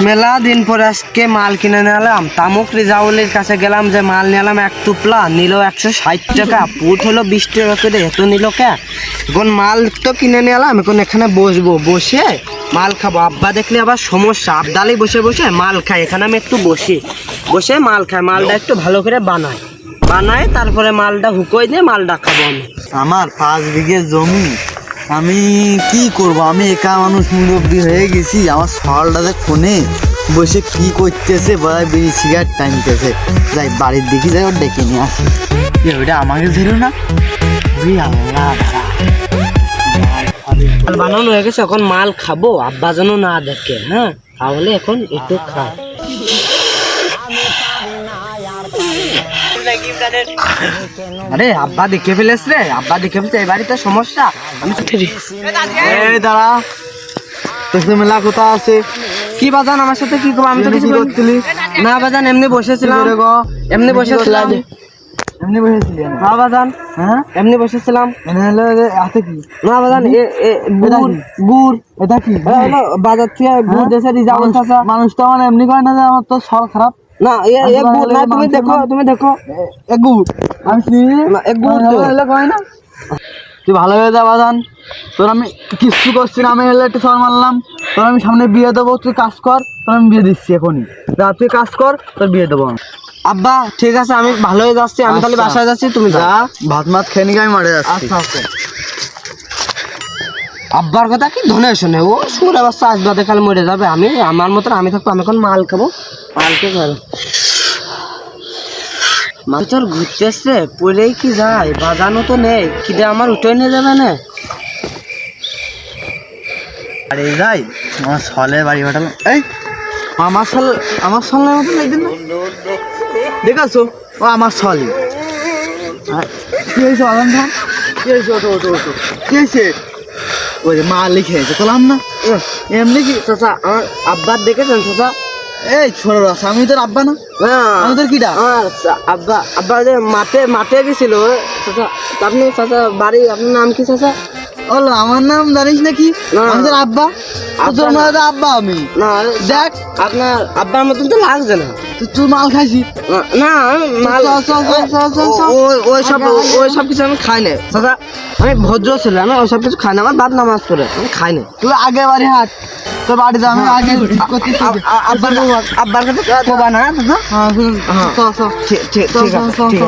মেলা দিন পরে আজকে মাল কিনে নিলাম। তামুক রিজাউলের কাছে গেলাম, যে মাল নিলাম এক টুপলা, নিল 160 টাকা, পুট হলো 20 টাকা করে, এত নিল কে? এখন মাল তো কিনে নিলাম, এখন এখানে বসবো, বসে মাল খাবো। আব্বা দেখলে আবার সমস্যা, আবদালি বসে বসে মাল খায়, এখানে আমি একটু বসে বসে মাল খাই, মালটা একটু ভালো করে বানায় তারপরে মালটা হুকোই দিয়ে মালটা খাবো আমি। আমার 5 বিঘে জমি, আমি কি করব? আমি একা মানুষ, মুরব্বী হয়ে গেছি। আমার সকালটাতে ফোনে বসে কি করতেছে, বড় বিড়ি সিগারেট টানতেছে। যাই বাড়ির দিকে যাই, ওর ডেকে নিয়ে আসি। ওইটা আমাকে ছিল না? আল্লাহ, মাল বানানো হয়ে গেছে, এখন মাল খাবো, আব্বা যেন না দেখে। হ্যাঁ, তাহলে এখন একটু খাই। আরে আব্বা দেখে ফেলেছ রে, আব্বা দেখে ফেলছে, এই বাড়িতে সমস্যা। আমি দাঁড়া, তোর সাথে মেলা কথা আছে। কি বাজান আমার সাথে কি করবো? আমি তো কিছু করছিলি না বাজান, এমনি বসেছিলাম, এমনি বসেছিলাম। এমনি বসেছিলি? না বাজান, হ্যাঁ এমনি বসেছিলাম। হাতে কি? না বাজান, গুড়, এটা কি? বাজার থেকে গুড় দেশে রিজার্ভ। মানুষ তো আমার এমনি করে না যে আমার তো সব খারাপ। না গুড় না, তুমি দেখো গুড় আমি চিনি না, গুড় কয় না। তুই ভালো হয়ে যা বাজান, তোর আমি কিচ্ছু করছি না। আমি হলে একটু সর মারলাম, তোর আমি সামনে বিয়ে দেবো, তুই কাজ কর, তোর আমি বিয়ে দিচ্ছি এখনই। তুই কাজ কর, তোর বিয়ে দেবো আমি। আব্বা ঠিক আছে, আমি ভালো হয়ে যাচ্ছি, আমি তাহলে বাসায় যাচ্ছি, তুমি যা। ভাত মাত খেয়ে নিয়ে আমি মাঠে যাচ্ছি। আব্বার কথা কি ধনে শোনে, ও সুরে বাচ্চা আসবে, দেখালে মরে যাবে। আমি আমার মতন আমি থাকবো, আমি এখন মাল খাবো, মালকে খাবো। মাল তোর ঘুরতে আসছে, পড়েই কি যায়, বাজানো তো নেই, কিনে আমার উঠে নিয়ে যাবে না। আরে যাই, আমার সলে বাড়ি পাঠালাম। এই আমার সলের মতো একদিন দেখাছো, ও আমার সলি। কি হয়েছে আলম খান? কি হয়েছে? ওটো কি হয়েছে? ওই যে মা লিখে হয়েছে বললাম না, এমনি কি? চাচা আমার আব্বার দেখেছেন চাচা? এই ছোট রাস, আমি তোর আব্বা না? আমি তোর কিটা? আব্বা যে মাঠে গেছিল চাচা। আপনি চাচা বাড়ি, আপনার নাম কি চাচা? বললো আমার নাম জানিস নাকি? না। আমি তোর আব্বা। তোর মনে হয় আব্বা আমি। না দেখ, আপনার আব্বার মতন তো লাগছে না। তুই মাল খাইছি না মাল, ওই সব কিছু আমি খাই না চাচা। আমি ভদ্র ছিলাম, আমি ওই সব কিছু খাই না, আমার বাদ নামাজ পড়ে, আমি খাই না। তুই আগে বাড়ি হাট, তোর বাড়িতে আমি আগে আব্বার কাছে কোবা না চাচা। হ্যাঁ, ঠিক আছে।